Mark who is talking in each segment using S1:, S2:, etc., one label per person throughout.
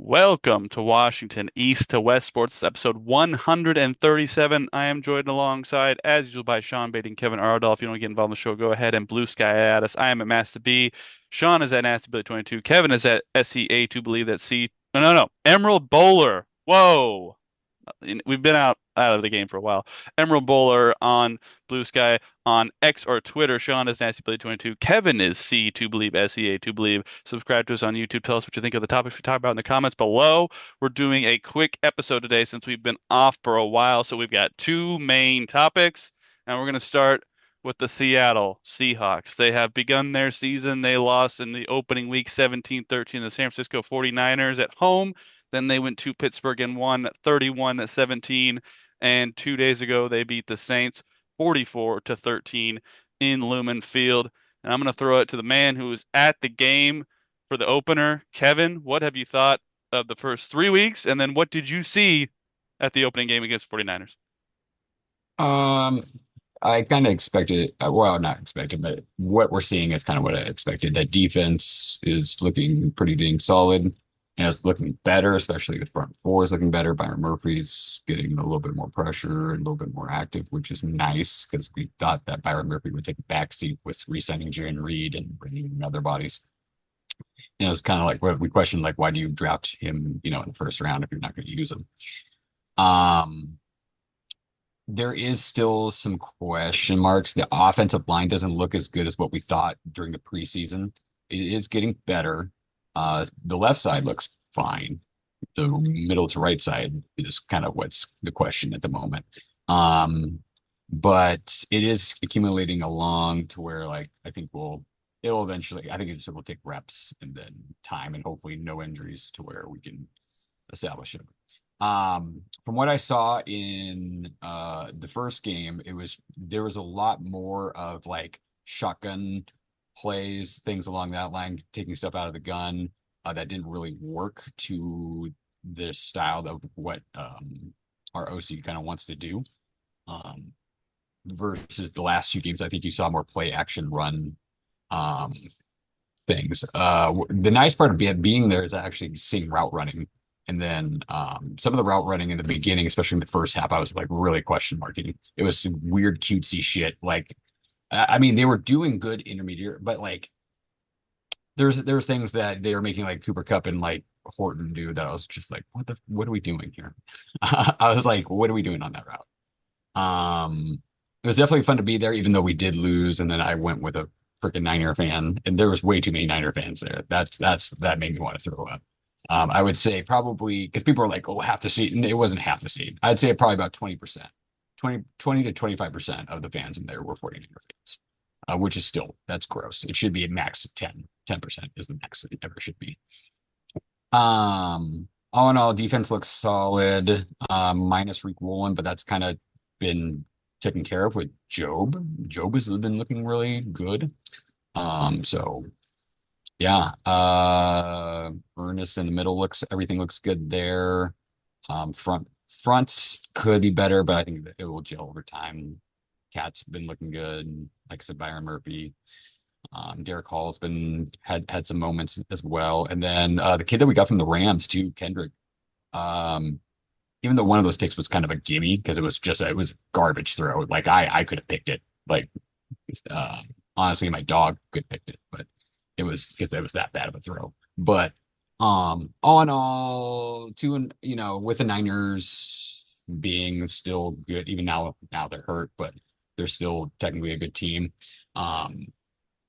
S1: Welcome to Washington East to West Sports, episode 137. I am joined alongside, as usual, by Sean Bate and Kevin Ardall. If you want to get involved in the show, go ahead and blue sky at us. I am at Master B. Sean is at Nasty Billy 22. Kevin is at SEA to believe that C. No. Emerald Bowler. Whoa. We've been out of the game for a while. Emerald Bowler on Blue Sky on X or Twitter. Sean is Nasty Blade 22. Kevin is C to believe SEA to believe. Subscribe to us on YouTube. Tell us what you think of the topics we talk about in the comments below. We're doing a quick episode today since we've been off for a while. So we've got two main topics, and we're going to start with the Seattle Seahawks. They have begun their season. They lost in the opening week 17-13 to the San Francisco 49ers at home. Then they went to Pittsburgh and won 31-17. And 2 days ago, they beat the Saints 44-13 in Lumen Field. And I'm going to throw it to the man who was at the game for the opener. Kevin, what have you thought of the first 3 weeks? And then what did you see at the opening game against 49ers?
S2: Um, I kind of expected, well, not expected, but what we're seeing is kind of what I expected. That defense is looking pretty dang solid and it's looking better, especially the front four is looking better. Byron Murphy's getting a little bit more pressure and a little bit more active, which is nice because we thought that Byron Murphy would take a backseat with re-signing Jaren Reed and bringing in other bodies. It's kind of like what we questioned, like, why do you draft him, in the first round if you're not going to use him? Um, there is still some question marks. The offensive line doesn't look as good as what we thought during the preseason. It is getting better. The left side looks fine. The middle to right side is kind of what's the question at the moment. Um, but it is accumulating along to where, like, I think it'll eventually, I think it just will take reps and then time and hopefully no injuries to where we can establish it. From what I saw in the first game, there was a lot more of like shotgun plays, things along that line, taking stuff out of the gun that didn't really work to the style of what our OC kind of wants to do. Um, versus the last few games, I think you saw more play action run um, things. The nice part of being there is actually seeing route running. And then some of the route running in the beginning, especially in the first half, I was like really question marking. It was some weird cutesy shit. Like, I mean, they were doing good intermediate, but like there's things that they were making like Cooper Cup and like Horton do that I was just like, what are we doing here? I was like, what are we doing on that route? It was definitely fun to be there, even though we did lose. And then I went with a freaking Niner fan, and there was way too many Niner fans there. That made me want to throw up. I would say probably because people are like, oh, half the seat, and it wasn't half the seat. I'd say probably about 20%, 20 to 25% of the fans in there were 49er fans, which is still, that's gross. It should be a max 10% is the max that it ever should be. All in all, defense looks solid, minus Rick Woolen, but that's kind of been taken care of with Job. Job has been looking really good. So yeah, Ernest in the middle everything looks good there. Fronts could be better, but I think that it will gel over time. Cat's been looking good. Like I said, Byron Murphy. Derek Hall's had some moments as well. And then the kid that we got from the Rams too, Kendrick. Um, Even though one of those picks was kind of a gimme because it was garbage throw. Like I could have picked it. Like uh, honestly, my dog could have picked it, but it was because it was that bad of a throw. But all in all, two and with the Niners being still good, even now they're hurt, but they're still technically a good team. Um,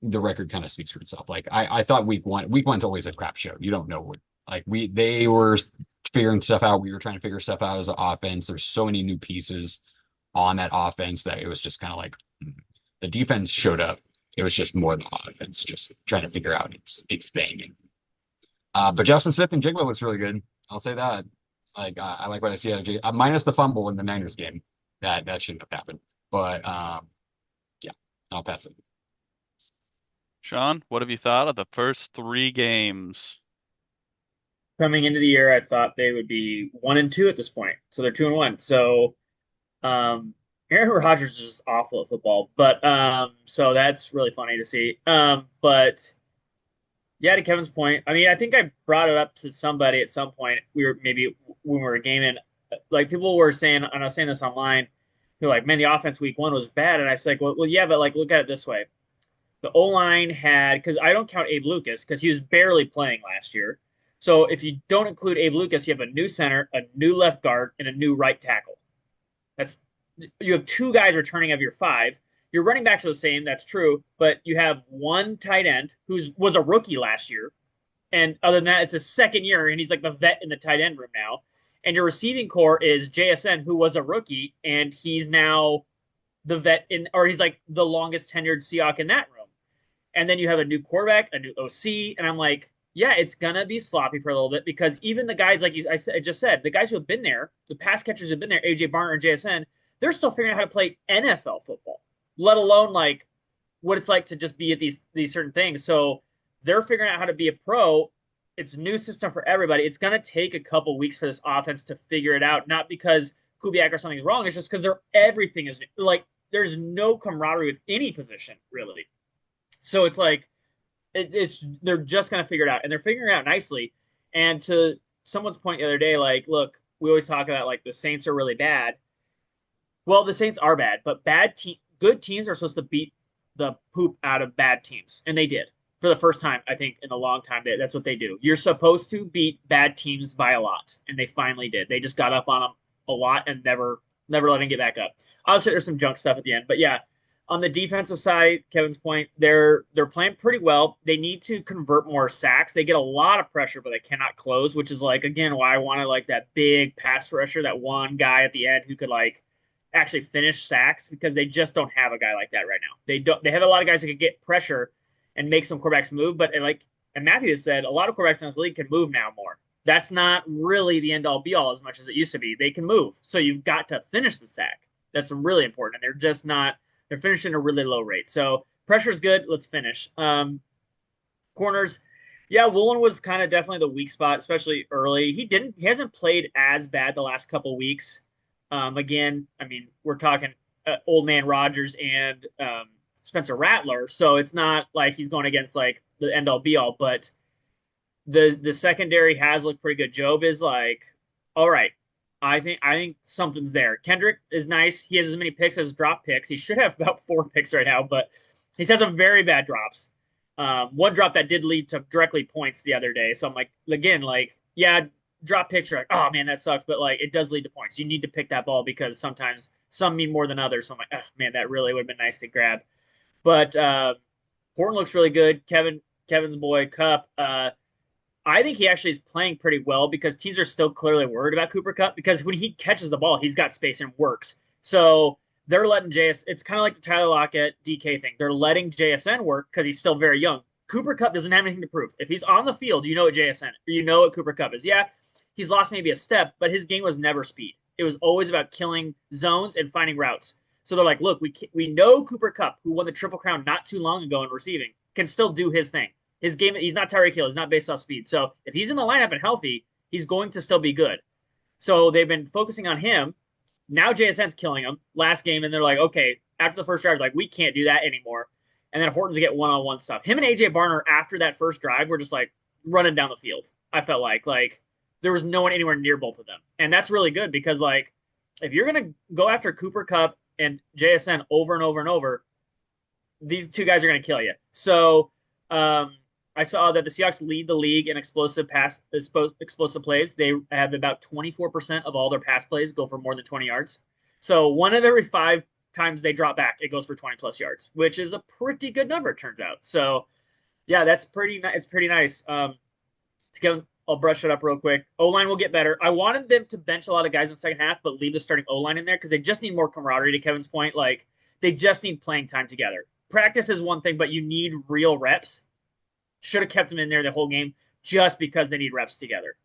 S2: the record kind of speaks for itself. Like I thought week one's always a crap show. You don't know what like they were figuring stuff out. We were trying to figure stuff out as an offense. There's so many new pieces on that offense that it was just kind of like the defense showed up. It was just more the offense just trying to figure out its thing. But Justin Smith and Jigba looks really good. I'll say that. Like I like what I see out of Jigba, minus the fumble in the Niners game. That shouldn't have happened. But yeah, I'll pass it.
S1: Sean, what have you thought of the first three games?
S3: Coming into the year, I thought they would be 1-2 at this point. So they're 2-1. So um Aaron Rodgers is just awful at football. But so that's really funny to see. But Yeah, to Kevin's point, I mean, I think I brought it up to somebody at some point. We were maybe when we were gaming, like people were saying, and I was saying this online, they're like, man, the offense week one was bad. And I said, like, well, yeah, but like, look at it this way. The O line had, because I don't count Abe Lucas because he was barely playing last year. So if you don't include Abe Lucas, you have a new center, a new left guard, and a new right tackle. That's You have two guys returning of your five. Your running backs are the same, that's true, but you have one tight end who was a rookie last year, and other than that, it's his second year, and he's like the vet in the tight end room now. And your receiving core is JSN, who was a rookie, and he's now the vet in, or he's like the longest tenured Seahawk in that room. And then you have a new quarterback, a new OC, and I'm like, yeah, it's gonna be sloppy for a little bit because even the guys like I just said, the guys who have been there, the pass catchers who have been there, AJ Barner and JSN, they're still figuring out how to play NFL football, let alone like what it's like to just be at these certain things. So they're figuring out how to be a pro. It's a new system for everybody. It's gonna take a couple weeks for this offense to figure it out, not because Kubiak or something's wrong. It's just because everything is like there's no camaraderie with any position really. So it's like it's they're just gonna figure it out, and they're figuring it out nicely. And to someone's point the other day, like, look, we always talk about like the Saints are really bad. Well, the Saints are bad, but good teams are supposed to beat the poop out of bad teams, and they did for the first time I think in a long time. That's what they do. You're supposed to beat bad teams by a lot, and they finally did. They just got up on them a lot and never let them get back up. Obviously, there's some junk stuff at the end, but yeah, on the defensive side, Kevin's point, they're playing pretty well. They need to convert more sacks. They get a lot of pressure, but they cannot close, which is like again why I wanted like that big pass rusher, that one guy at the end who could like actually finish sacks because they just don't have a guy like that right now. They have a lot of guys that can get pressure and make some quarterbacks move, but and Matthew has said, a lot of quarterbacks in this league can move now more. That's not really the end all be all as much as it used to be. They can move, so you've got to finish the sack. That's really important, and they're just not. They're finishing at a really low rate. So pressure's good. Let's finish. Corners, yeah, Woolen was kind of definitely the weak spot, especially early. He hasn't played as bad the last couple of weeks. Again, I mean, we're talking old man Rogers and Spencer Rattler, so it's not like he's going against like the end all be all. But the secondary has looked pretty good. Job is like, all right. I think something's there. Kendrick is nice. He has as many picks as drop picks. He should have about 4 picks right now, but he's had some very bad drops. One drop that did lead to directly points the other day. So I'm like, again, like, yeah, drop picks are like, oh man, that sucks, but like it does lead to points. You need to pick that ball because sometimes some mean more than others. So I'm like, oh man, that really would have been nice to grab. But Horton looks really good. Kevin's boy Cup. I think he actually is playing pretty well because teams are still clearly worried about Cooper Kupp because when he catches the ball, he's got space and works. So they're letting It's kind of like the Tyler Lockett DK thing. They're letting JSN work because he's still very young. Cooper Kupp doesn't have anything to prove. If he's on the field, you know what JSN, you know what Cooper Kupp is. Yeah, he's lost maybe a step, but his game was never speed. It was always about killing zones and finding routes. So they're like, look, we know Cooper Kupp, who won the Triple Crown not too long ago in receiving, can still do his thing. His game, he's not Tyreek Hill. He's not based off speed. So if he's in the lineup and healthy, he's going to still be good. So they've been focusing on him. Now JSN's killing him last game, and they're like, okay, after the first drive, like we can't do that anymore. And then Horton's get one-on-one stuff. Him and AJ Barner after that first drive were just like running down the field. I felt like there was no one anywhere near both of them, and that's really good because like if you're gonna go after Cooper Kupp and JSN over and over and over, these two guys are gonna kill you. So I saw that the Seahawks lead the league in explosive plays. They have about 24% of all their pass plays go for more than 20 yards. So one of every 5 times they drop back, it goes for 20 plus yards, which is a pretty good number, it turns out. So yeah, that's pretty. It's pretty nice. I'll brush it up real quick. O-line will get better. I wanted them to bench a lot of guys in the second half, but leave the starting O-line in there because they just need more camaraderie. To Kevin's point, like they just need playing time together. Practice is one thing, but you need real reps. Should have kept them in there the whole game just because they need reps together.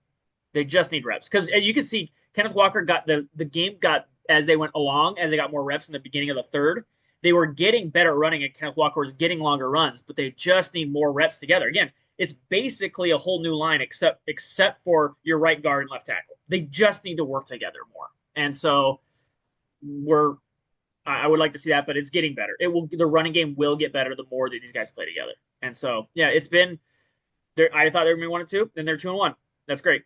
S3: They just need reps because you can see Kenneth Walker got the game got as they went along, as they got more reps in the beginning of the third. They were getting better running, and Kenneth Walker was getting longer runs, but they just need more reps together. Again, it's basically a whole new line except for your right guard and left tackle. They just need to work together more, and so I would like to see that, but it's getting better. The running game will get better the more that these guys play together. And so, yeah, it's been I thought they were going to be 1-2, then they're 2-1. That's great.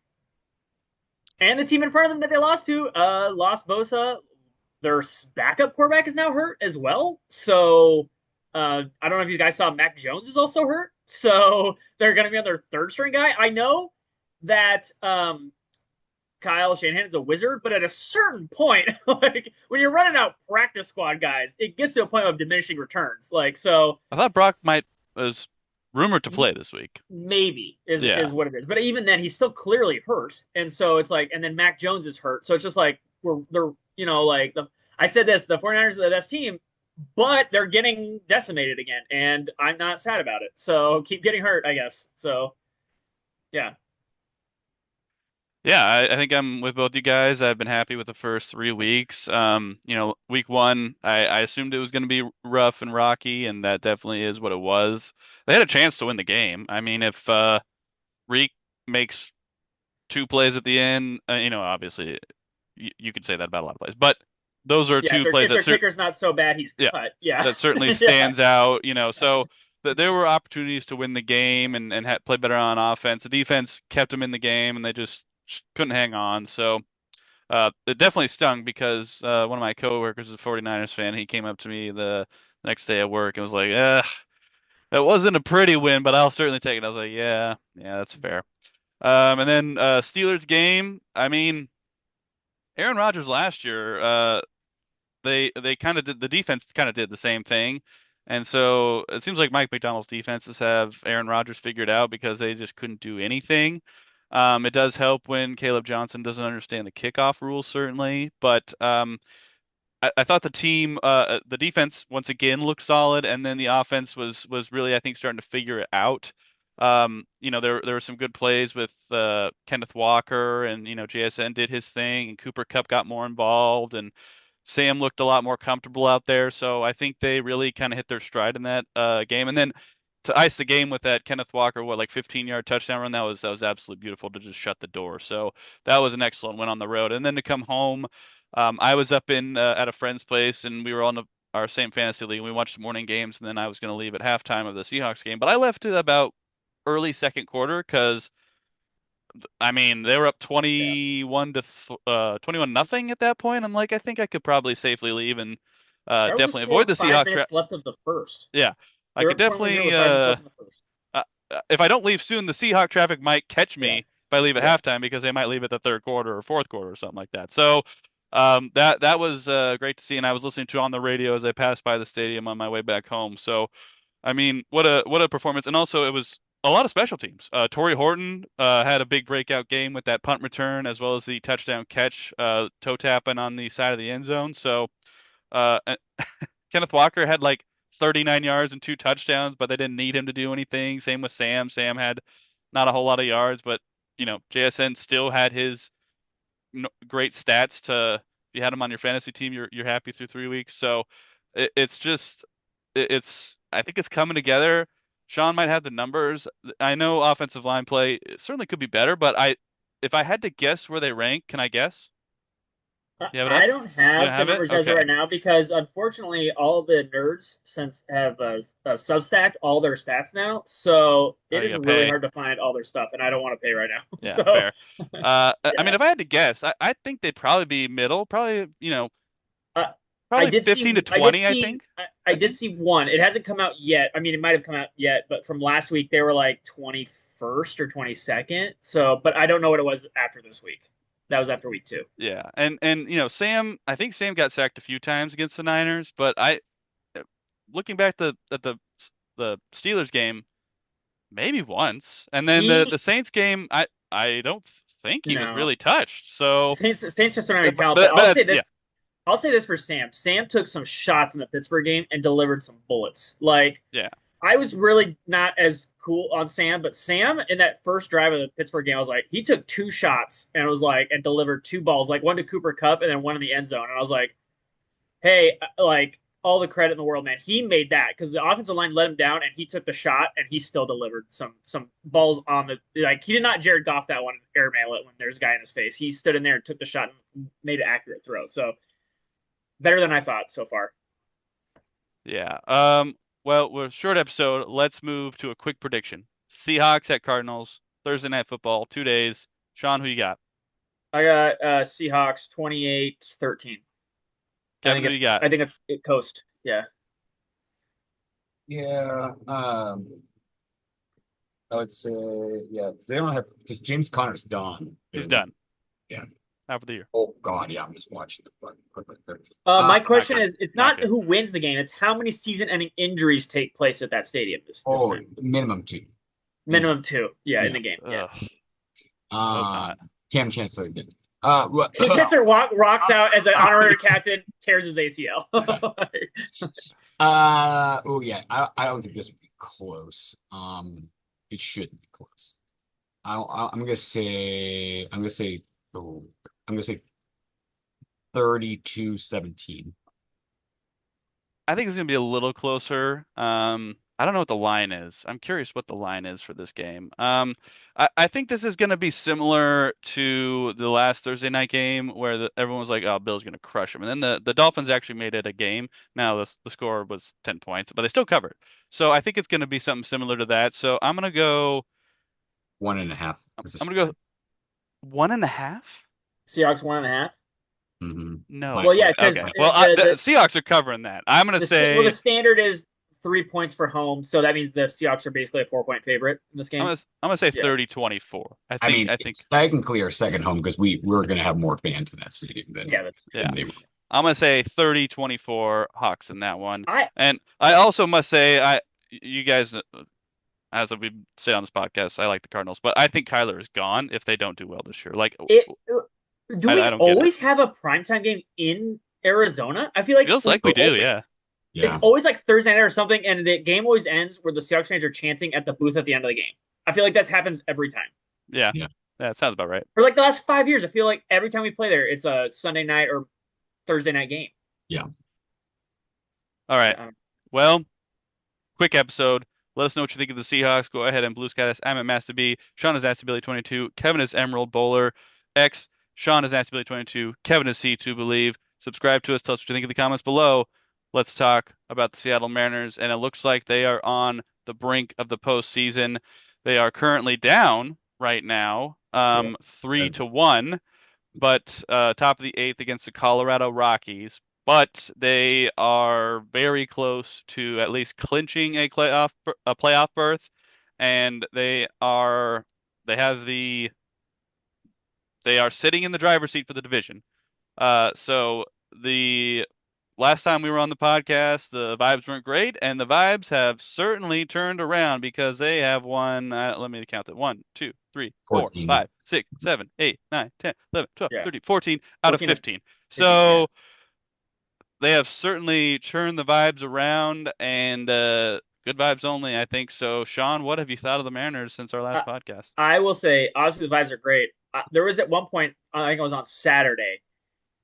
S3: And the team in front of them that they lost to lost Bosa. Their backup quarterback is now hurt as well. So I don't know if you guys saw Mac Jones is also hurt. So they're going to be on their third string guy. I know that Kyle Shanahan is a wizard, but at a certain point, like when you're running out practice squad guys, it gets to a point of diminishing returns. Like so,
S1: I thought Brock might was rumored to
S3: he
S1: play this week.
S3: maybe
S1: Yeah.
S3: is what it is. But even then, he's still clearly hurt, and so it's like, and then Mac Jones is hurt, so it's just like they're like I said this, the 49ers are the best team, but they're getting decimated again, and I'm not sad about it. So keep getting hurt, I guess. So yeah,
S1: Yeah, I think I'm with both you guys. I've been happy with the first 3 weeks. Week one, I assumed it was going to be rough and rocky, and that definitely is what it was. They had a chance to win the game. I mean, if Reek makes 2 plays at the end, obviously you could say that about a lot of plays, but those are
S3: yeah.
S1: two plays
S3: If their kicker's not so bad, he's
S1: yeah,
S3: cut. Yeah,
S1: that certainly
S3: yeah.
S1: stands out. So there were opportunities to win the game and play better on offense. The defense kept them in the game, and they just couldn't hang on. So it definitely stung because one of my coworkers is a 49ers fan. He came up to me the next day at work and was like, it wasn't a pretty win, but I'll certainly take it. I was like, yeah, that's fair. And then Steelers game. I mean, Aaron Rodgers last year, they kind of did the defense kind of did the same thing, and so it seems like Mike McDonald's defenses have Aaron Rodgers figured out because they just couldn't do anything. It does help when Caleb Johnson doesn't understand the kickoff rules, certainly, but I thought the defense once again looked solid, and then the offense was really, I think, starting to figure it out. There were some good plays with Kenneth Walker, and JSN did his thing, and Cooper Kupp got more involved, and Sam looked a lot more comfortable out there. So I think they really kind of hit their stride in that game, and then to ice the game with that Kenneth Walker, like 15-yard touchdown run, that was absolutely beautiful to just shut the door. So that was an excellent win on the road, and then to come home. I was up in at a friend's place, and we were on our same fantasy league. And we watched the morning games, and then I was going to leave at halftime of the Seahawks game, but I left it about early second quarter because I mean they were up
S3: Yeah.
S1: 21 nothing at that point. I'm like, I think I could probably safely leave and
S3: There was a
S1: definitely
S3: score
S1: avoid
S3: with
S1: the
S3: five
S1: Seahawks.
S3: minutes left of the first.
S1: Yeah, I
S3: They were
S1: could
S3: up 21-0
S1: definitely.
S3: with 5 minutes left in the first.
S1: If I don't leave soon, the Seahawk traffic might catch
S3: Yeah,
S1: me if I leave at
S3: yeah.
S1: halftime because they might leave at the third quarter or fourth quarter or something like that. So that was great to see, and I was listening to on the radio as I passed by the stadium on my way back home. So I mean, what a performance, and also it was a lot of special teams. Torrey Horton had a big breakout game with that punt return as well as the touchdown catch, toe tapping on the side of the end zone. So uh, Kenneth Walker had like 39 yards and 2 touchdowns, but they didn't need him to do anything. Same with Sam. Sam had not a whole lot of yards, but JSN still had his great stats to. If you had him on your fantasy team, you're happy through 3 weeks. So it's just it's I think it's coming together. Sean might have the numbers. I know offensive line play certainly could be better, but if I had to guess where they rank, can I guess? You have it up?
S3: I don't
S1: You don't
S3: have the
S1: have it?
S3: numbers as of
S1: Okay.
S3: right now because unfortunately all the nerds since have substacked all their stats now, so
S1: Oh,
S3: it
S1: you
S3: is
S1: gotta
S3: really
S1: pay.
S3: hard to find all their stuff, and I don't want to pay right now.
S1: Yeah,
S3: So
S1: fair. I mean,
S3: yeah,
S1: if I had to guess, I think they'd probably be middle, probably,
S3: uh, I
S1: probably
S3: did
S1: 15
S3: see
S1: to 20, I think.
S3: I
S1: I
S3: did
S1: think.
S3: see one. It hasn't come out yet. I mean, it might have come out yet, but from last week they were like 21st or 22nd. So, but I don't know what it was after this week. That was after week 2.
S1: Yeah. And Sam, I think Sam got sacked a few times against the Niners, but looking back at the Steelers game, maybe once. And then the
S3: He
S1: Saints game, I don't think he was
S3: no.
S1: really touched. So,
S3: Saints just don't have any
S1: but
S3: talent, but
S1: but, but yeah.
S3: I'll say this for Sam. Sam took some shots in the Pittsburgh game and delivered some bullets. Like
S1: Yeah.
S3: I was really not as cool on Sam, but Sam in that first drive of the Pittsburgh game, I was like, he took 2 shots and was like and delivered 2 balls, like one to Cooper Kupp and then one in the end zone. And I was like, hey, like all the credit in the world, man. He made that because the offensive line let him down and he took the shot and he still delivered some balls on the like he did not Jared Goff that one airmail it when there's a guy in his face. He stood in there and took the shot and made an accurate throw. So better than I thought so far.
S1: Yeah. Well, we're a short episode. Let's move to a quick prediction. Seahawks at Cardinals, Thursday Night Football, 2 days. Sean, who you got?
S3: I got Seahawks 28-13.
S1: Kevin, who you got?
S3: I think it's it coast. Yeah.
S2: Yeah. I would say, yeah, 'cause they don't have, because James Conner's done.
S1: He's
S2: And
S1: done.
S2: yeah.
S1: Half of the year.
S2: Oh God, yeah, I'm just watching the fucking quickly.
S3: My
S1: Not
S3: question
S1: good.
S3: is, it's
S1: Not
S3: not
S1: good.
S3: who wins the game; it's how many season-ending injuries take place at that stadium this
S2: Oh,
S3: time.
S2: minimum two.
S3: Minimum two, yeah, in
S2: Yeah.
S3: the game. Yeah.
S1: Ugh. Hope
S2: Uh,
S1: not.
S2: Cam Chancellor again. What?
S3: Cam Chancellor rocks out as an honorary captain, tears his ACL.
S2: Oh yeah, I don't think this would be close. It shouldn't be close. Oh, I'm gonna say 32-17.
S1: I think it's gonna be a little closer. I don't know what the line is. I'm curious what the line is for this game. I think this is gonna be similar to the last Thursday night game where everyone was like, "Oh, Bill's gonna crush them," and then the Dolphins actually made it a game. Now the score was 10 points, but they still covered. So I think it's gonna be something similar to that. So I'm gonna go.
S2: 1.5
S1: I'm
S2: is the
S1: I'm gonna go
S2: spread.
S1: 1.5.
S3: Seahawks 1.5.
S2: Mm-hmm.
S1: No
S3: Well, yeah,
S1: way.
S3: because
S1: Okay. Well, the Seahawks are covering that. I'm gonna
S3: the
S1: say
S3: standard is 3 points for home, so that means the Seahawks are basically a 4-point favorite in this
S1: I'm
S3: game.
S1: gonna I'm gonna say
S3: Yeah,
S1: 30-24. I
S2: I
S1: think
S2: mean,
S1: I think
S2: it's technically our second home because we're gonna have more fans in that stadium
S3: yeah, that's true.
S1: yeah.
S2: than they will.
S1: I'm gonna say 30-24 Hawks in that one.
S3: I
S1: And I also must say you guys as we say on this podcast, I like the Cardinals, but I think Kyler is gone if they don't do well this year. Like
S3: it do
S1: I
S3: we
S1: don't get it.
S3: always have a primetime game in Arizona? I feel like
S1: Feels like we do, yeah.
S3: it's
S2: Yeah.
S3: always like Thursday night or something, and the game always ends where the Seahawks fans are chanting at the booth at the end of the game. I feel like that happens every time.
S1: Yeah.
S2: Yeah.
S1: Yeah, it sounds about right.
S3: For like the last 5 years, I feel like every time we play there, it's a Sunday night or Thursday night game.
S2: Yeah.
S1: All right.
S3: Yeah,
S1: Well, quick episode. Let us know what you think of the Seahawks. Go ahead and blue sky us. I'm at Master B. Sean is AskBilly22. Kevin is Emerald Bowler. X. Sean is AskBilly22. Kevin is C2 Believe. Subscribe to us. Tell us what you think in the comments below. Let's talk about the Seattle Mariners. And it looks like they are on the brink of the postseason. They are currently down right now,
S2: Yeah.
S1: 3-1, but top of the eighth against the Colorado Rockies. But they are very close to at least clinching a playoff berth, and they have they are sitting in the driver's seat for the division. So the last time we were on the podcast, the vibes weren't great, and the vibes have certainly turned around because they have won. Let me count it: 1, 2, 3, 4,
S2: 14.
S1: 5, 6, 7, 8, 9, 10, 11, 12,
S3: yeah.
S1: 13, 14 out of
S3: 14 of
S1: 15.
S3: 15, yeah.
S1: So they have certainly turned the vibes around, and good vibes only, I think. So, Sean, what have you thought of the Mariners since our last podcast?
S3: I will say, obviously, the vibes are great. There was at one point, I think it was on Saturday,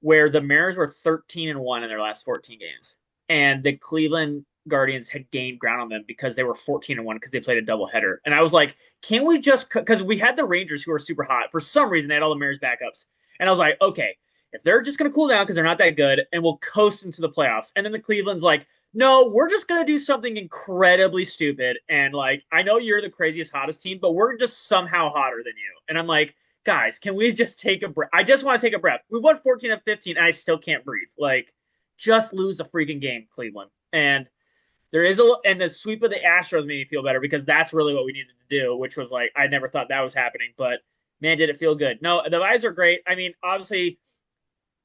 S3: where the Mariners were 13-1 in their last 14 games, and the Cleveland Guardians had gained ground on them because they were 14-1 because they played a doubleheader. And I was like, can we just because we had the Rangers who were super hot for some reason they had all the Mariners backups, and I was like, okay, if they're just gonna cool down because they're not that good, and we'll coast into the playoffs. And then the Cleveland's like, no, we're just gonna do something incredibly stupid, and like I know you're the craziest hottest team, but we're just somehow hotter than you. And I'm like, guys, can we just take a breath? I just want to take a breath. We won 14 of 15, and I still can't breathe. Like, just lose a freaking game, Cleveland. And there is and the sweep of the Astros made me feel better because that's really what we needed to do, which was like, I never thought that was happening, but man, did it feel good. No, the vibes are great. I mean, obviously,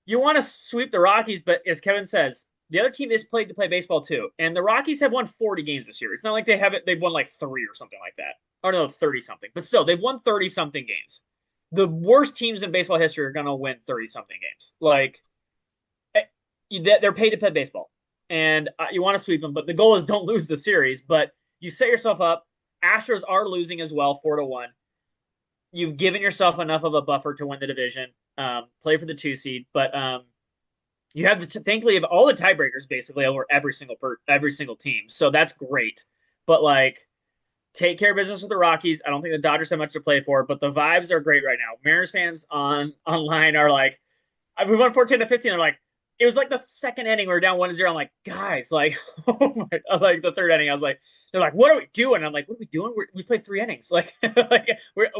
S3: you want to sweep the Rockies, but as Kevin says, the other team is played to play baseball too. And the Rockies have won 40 games this year. It's not like they've won like 3 or something like that. Or no, 30 something. But still, they've won 30 something games. The worst teams in baseball history are going to win 30 something games. Like, they're paid to play baseball. And you want to sweep them, but the goal is don't lose the series. But you set yourself up. Astros are losing as well, 4-1. You've given yourself enough of a buffer to win the division, play for the 2 seed. But you have thankfully you have all the tiebreakers basically over every single team. So that's great. But like, take care of business with the Rockies. I don't think the Dodgers have much to play for, but the vibes are great right now. Mariners fans online are like, we won 14 to 15. They're like, it was like the second inning, we were down 1-0. I'm like, guys, like, oh my, like the third inning, I was like, they're like, what are we doing? I'm like, what are we doing? We played 3 innings. Like, like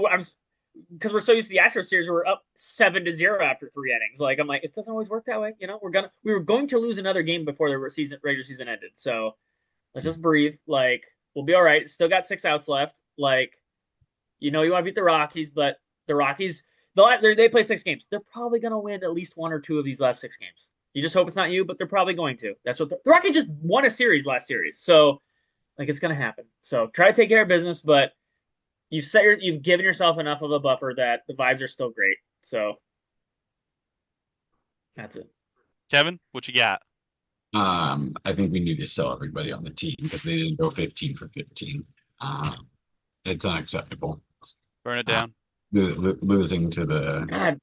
S3: I'm because we're so used to the Astros series, we're up 7-0 after 3 innings. Like, I'm like, it doesn't always work that way. We were going to lose another game before the regular season ended. So let's just breathe. Like, we'll be all right. Still got 6 outs left. Like, you want to beat the Rockies, but the Rockies, they play 6 games. They're probably going to win at least 1 or 2 of these last 6 games. You just hope it's not you, but they're probably going to. That's what the Rockies just won a series last series. So, like, it's going to happen. So try to take care of business, but you've given yourself enough of a buffer that the vibes are still great. So that's it.
S1: Kevin, what you got?
S2: I think we need to sell everybody on the team because they didn't go 15 for 15. It's unacceptable.
S1: Burn it
S2: Uh,
S1: down.
S2: Losing to the
S3: God,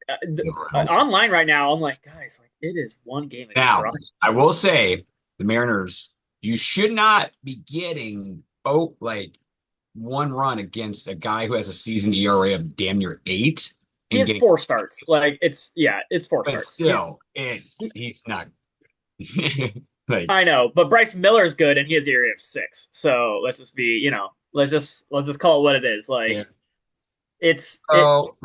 S2: Browns.
S3: online right now, I'm like, guys, like it is one game against the
S2: Now,
S3: Rockies.
S2: I will say the Mariners, you should not be getting like 1 run against a guy who has a season ERA of damn near 8
S3: He
S2: and
S3: has
S2: getting
S3: 4 starts. Like it's 4
S2: but
S3: starts.
S2: still, he's not like
S3: I know, but Bryce Miller's good and he has an ERA of 6. So let's just be, let's just call it what it is. Like
S2: yeah.
S3: it's it
S2: So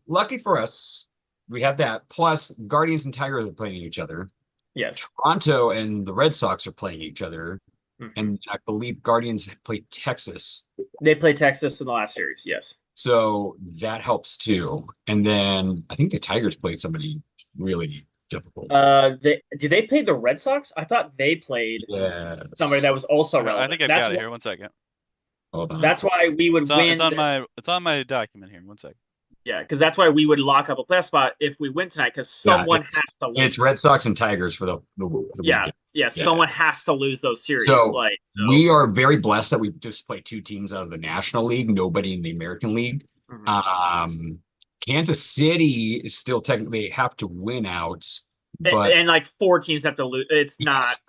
S2: lucky for us, we have that. Plus, Guardians and Tigers are playing each other.
S3: yes.
S2: Toronto and the Red Sox are playing each other.
S3: Mhm.
S2: And I believe Guardians play Texas.
S3: They play Texas in the last series, yes.
S2: So that helps too. And then I think the Tigers played somebody really difficult.
S3: They play the Red Sox? I thought they played somebody
S2: Yes.
S3: that was also
S1: I
S3: relevant.
S1: think I've got it here. 1 second.
S2: Hold on.
S3: That's why we would win.
S1: It's on my document here. 1 second.
S3: Yeah, because that's why we would lock up a playoff spot if we win tonight, because
S2: Yeah,
S3: someone has to
S2: it's
S3: lose.
S2: Red Sox and Tigers for the
S3: Yeah,
S2: weekend.
S3: yeah, someone has to lose those series.
S2: So we are very blessed that we just play 2 teams out of the National League, nobody in the American League.
S3: Mhm.
S2: Kansas City is still technically have to win out, but
S3: and like 4 teams have to lose. It's not.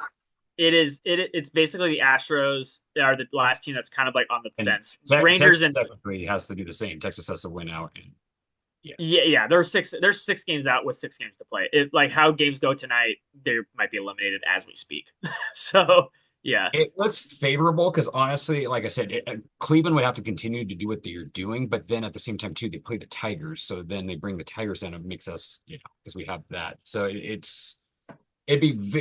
S3: It's basically the Astros are the last team that's kind of like on the fence. Rangers
S2: Texas
S3: and
S2: technically has to do the same. Texas has to win out, and
S3: yeah, there's 6 games out with 6 games to play. Like how games go tonight, they might be eliminated as we speak. So yeah,
S2: it looks favorable because honestly, like I said, Cleveland would have to continue to do what they're doing, but then at the same time too, they play the Tigers, so then they bring the Tigers in and makes us, because we have that. So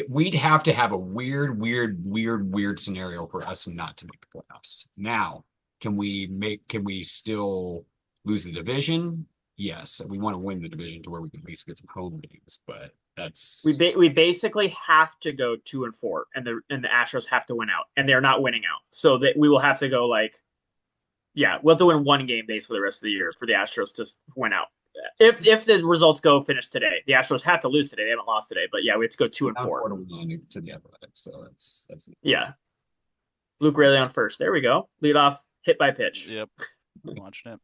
S2: we'd have to have a weird scenario for us not to make the playoffs. Now, can we still lose the division? Yes, we want to win the division to where we can at least get some home games, but that's
S3: we basically have to go 2-4, and the Astros have to win out, and they're not winning out, so that we will have to go like, yeah, we'll have to win 1 game base for the rest of the year for the Astros to win out. If the results finish today, the Astros have to lose today. They haven't lost today, but yeah, we have to go 2-4
S2: to the Athletics. So that's
S3: yeah. Luke Rayleigh on first. There we go. Lead off, hit by pitch.
S1: Yep. Watching it.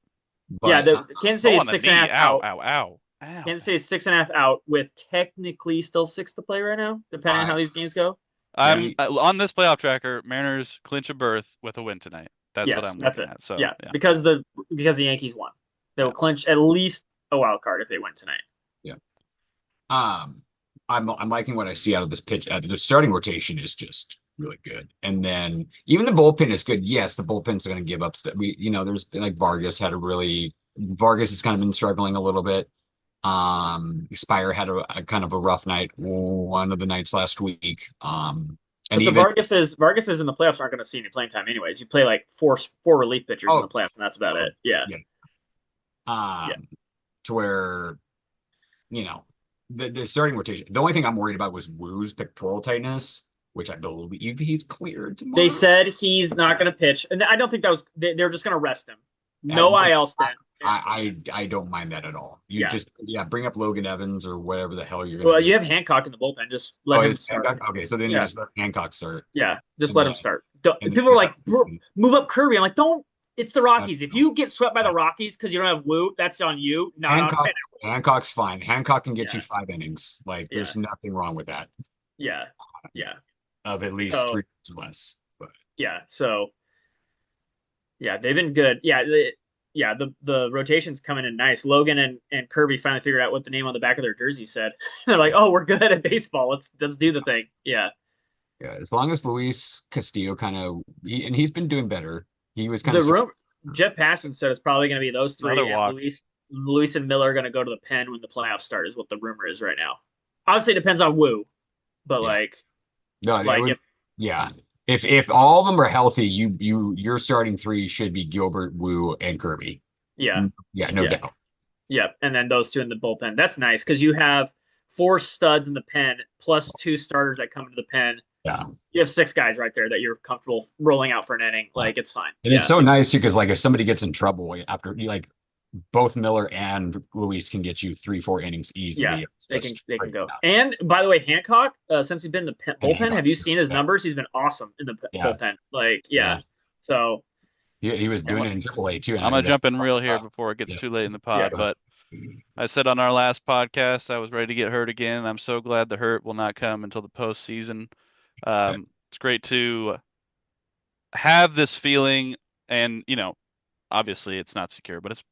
S2: But,
S3: yeah, the Kansas City is 6.5 out.
S1: Ow.
S3: Kansas City is 6.5 out with technically still 6 to play right now, depending on how these games go.
S1: I'm on this playoff tracker. Mariners clinch a berth with a win tonight. That's what I'm looking at. So
S3: yeah, because the Yankees won, they will clinch at least a wild card if they win tonight.
S2: Yeah. I'm liking what I see out of this pitch. The starting rotation is just really good, and then even the bullpen is good. Yes, the bullpen's going to give up. There's been like Vargas has kind of been struggling a little bit. Spire had a kind of a rough night, one of the nights last week.
S3: But the Vargases in the playoffs aren't going to see any playing time anyways. You play like four relief pitchers in the playoffs, and that's about it. Yeah.
S2: To where, the starting rotation. The only thing I'm worried about was Woo's pectoral tightness, which I believe he's cleared tomorrow.
S3: They said he's not going to pitch, and I don't think that was. They're just going to rest him. No IL stint.
S2: I don't mind that at all. Just bring up Logan Evans or whatever the hell you're going to.
S3: Well, you have Hancock in the bullpen. Just let him start.
S2: Hancock? Okay, so then you just let Hancock start.
S3: Yeah, just let him start. People are like, move up Kirby. I'm like, don't. It's the Rockies. If you get swept by the Rockies because you don't have Woo, that's on you.
S2: Hancock's fine. Hancock can get you 5 innings. Like, there's nothing wrong with that.
S3: Yeah.
S2: Of at least 3 less. But
S3: yeah. So yeah, they've been good. Yeah. yeah, the rotation's coming in nice. Logan and Kirby finally figured out what the name on the back of their jersey said. They're like,
S2: Yeah.
S3: oh, we're good at baseball. Let's do the thing. Yeah.
S2: Yeah, as long as Luis Castillo kind of he's been doing better. He was kind of
S3: The
S2: struggling.
S3: room Jeff Passan said it's probably going to be those
S1: Another
S3: three, and
S1: walk.
S3: Luis and Miller are going to go to the pen when the playoffs start. Is what the rumor is right now. Obviously, it depends on Woo, but
S2: Yeah. No, it
S3: like
S2: would.
S3: if
S2: Yeah. If all of them are healthy, your starting three should be Gilbert, Wu, and Kirby.
S3: yeah,
S2: Yeah, no
S3: yeah,
S2: doubt.
S3: yeah, and then those two in the bullpen. That's nice because you have four studs in the pen plus two starters that come into the pen.
S2: Yeah.
S3: You have six guys right there that you're comfortable rolling out for an inning.
S2: Yeah.
S3: Like it's fine.
S2: And it's
S3: Yeah,
S2: so nice too, because like if somebody gets in trouble after you like both Miller and Luis can get you 3-4 innings
S3: yeah,
S2: easily.
S3: they can go. And by the way, Hancock, since he's been in the
S2: And
S3: bullpen, have
S2: Hancock,
S3: you seen his
S2: yeah,
S3: numbers? He's been awesome in the
S2: yeah,
S3: bullpen. Like
S2: yeah.
S3: yeah, so
S2: He was doing it in AAA too, and
S1: I'm
S2: I
S1: gonna
S2: think that's
S1: jump in real here before it gets
S2: yeah,
S1: too late in the
S3: yeah.
S1: pod, but I said on our last podcast I was ready to get hurt again. I'm so glad the hurt will not come until the postseason. It's great to have this feeling, and obviously it's not secure, but it's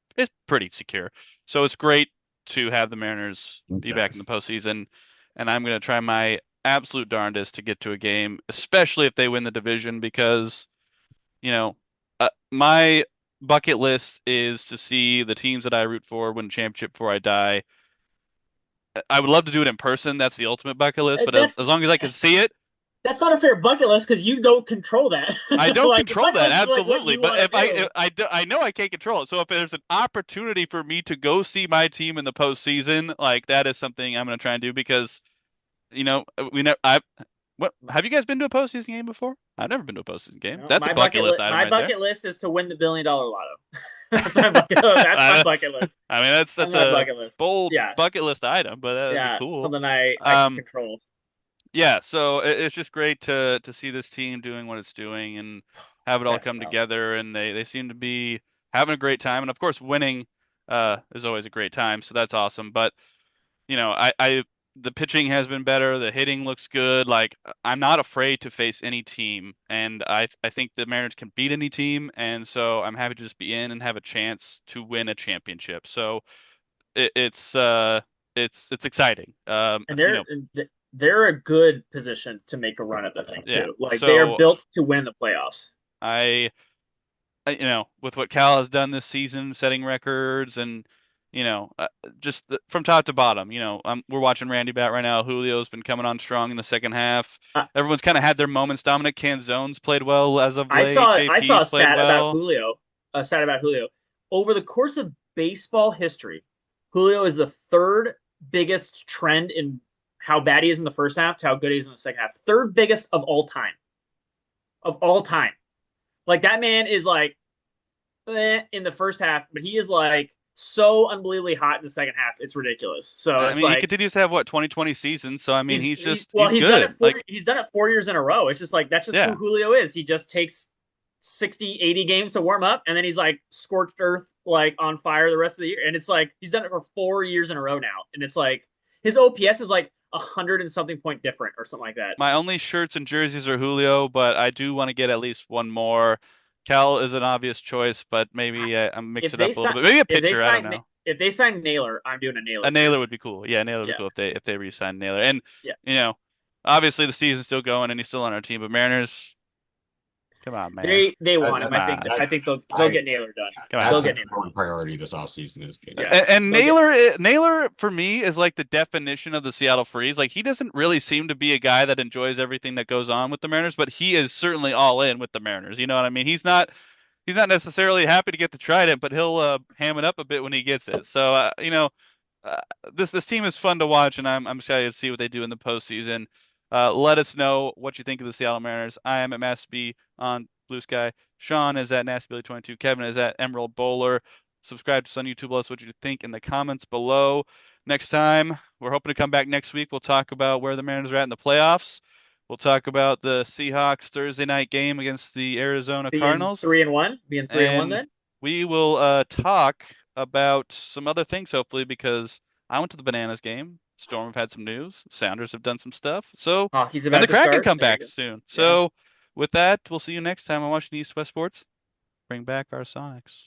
S1: pretty secure. So it's great to have the Mariners be back in the
S2: that's
S1: postseason, and I'm gonna try my absolute darndest to get to a game, especially if they win the division, because you know, my bucket list is to see the teams that I root for win a championship before I die. I would love to do it in person. That's the ultimate bucket list. But as
S3: That's
S1: long as I can see it,
S3: that's not a fair bucket list because you don't control that.
S1: I don't
S3: Like the
S1: control
S3: bucket
S1: that,
S3: list is like what
S1: absolutely.
S3: you
S1: But
S3: want
S1: if
S3: to do.
S1: I know I can't control it. So if there's an opportunity for me to go see my team in the postseason, like that is something I'm going to try and do because we never. What have you guys been to a postseason game before? I've never been to a postseason game.
S3: No,
S1: That's a bucket list item
S3: my
S1: right there.
S3: bucket list is to win the $1 billion lotto. That's my
S1: I
S3: bucket list.
S1: mean,
S3: That's
S1: that's
S3: my
S1: a
S3: bucket list.
S1: bold
S3: Yeah,
S1: bucket list item, but that'd be
S3: yeah,
S1: cool.
S3: something I can
S1: Um,
S3: control.
S1: yeah, so it's just great to see this team doing what it's doing and have it all
S3: That's
S1: come
S3: tough.
S1: together, and they seem to be having a great time, and of course, winning is always a great time, so that's awesome. But I the pitching has been better, the hitting looks good. Like I'm not afraid to face any team, and I think the Mariners can beat any team, and so I'm happy to just be in and have a chance to win a championship. So it, it's uh it's exciting.
S3: And they're a good position to make a run at the thing
S1: Yeah.
S3: too. Like they are
S1: So
S3: built to win the playoffs.
S1: I, with what Cal has done this season, setting records and just from top to bottom, we're watching Randy bat right now. Julio's been coming on strong in the second half.
S3: I,
S1: Everyone's kind of had their moments. Dominic Canzone's played well as of late.
S3: I saw
S1: JP's
S3: a
S1: played
S3: stat about
S1: well.
S3: Julio. A stat about Julio. Over the course of baseball history, Julio is the third biggest trend in how bad he is in the first half to how good he is in the second half. Third biggest of all time. Of all time. Like that man is like in the first half, but he is like so unbelievably hot in the second half. It's ridiculous. So
S1: I
S3: it's
S1: mean, he
S3: like
S1: continues to have what 2020 seasons, so I mean, he's
S3: he's done it
S1: good. Like,
S3: he's done it 4 years in a row. It's just like that's just who
S1: yeah,
S3: Julio is. He just takes 60, 80 games to warm up, and then he's like scorched earth, like on fire the rest of the year. And it's like he's done it for 4 years in a row now. And it's like his OPS is like 100 and something point different or something like that.
S1: my only shirts and jerseys are Julio, but I do want to get at least one more. Cal is an obvious choice, but maybe I'm mix
S3: If
S1: it
S3: they
S1: up a
S3: sign
S1: little bit. Maybe a
S3: if they
S1: pitcher. I don't
S3: sign
S1: know.
S3: if they sign Naylor, I'm doing a
S1: A
S3: Naylor
S1: Naylor
S3: jersey.
S1: would be cool. Yeah, Naylor would be
S3: Yeah,
S1: cool if they re-sign Naylor. And
S3: yeah.
S1: you know, obviously the season's still going and he's still on our team. But Mariners, come on, man,
S3: They want him.
S1: come on,
S3: I think they'll
S2: I
S3: get Naylor done.
S1: come on.
S3: They'll
S2: that's the
S3: get Naylor.
S2: number one priority this offseason is getting
S3: Yeah,
S1: And
S3: they'll get.
S1: Naylor for me is like the definition of the Seattle Freeze. Like he doesn't really seem to be a guy that enjoys everything that goes on with the Mariners, but he is certainly all in with the Mariners. You know what I mean? He's not necessarily happy to get the trident, but he'll ham it up a bit when he gets it. So uh, this team is fun to watch, and I'm excited to see what they do in the postseason. Let us know what you think of the Seattle Mariners. I am at Master B on Blue Sky. Sean is at NastyBilly22. Kevin is at Emerald Bowler. Subscribe to us on YouTube. Let us what you think in the comments below. Next time, we're hoping to come back next week. We'll talk about where the Mariners are at in the playoffs. We'll talk about the Seahawks Thursday night game against the Arizona Cardinals.
S3: Being 3-1
S1: And
S3: then.
S1: we will talk about some other things, hopefully, because I went to the Bananas game. Storm have had some news. Sounders have done some stuff. So,
S3: Hockey's
S1: and
S3: about
S1: the
S3: to
S1: Kraken
S3: start.
S1: come
S3: There you
S1: back
S3: go.
S1: soon.
S3: Yeah.
S1: So, with that, we'll see you next time on Watching East West Sports. Bring back our Sonics.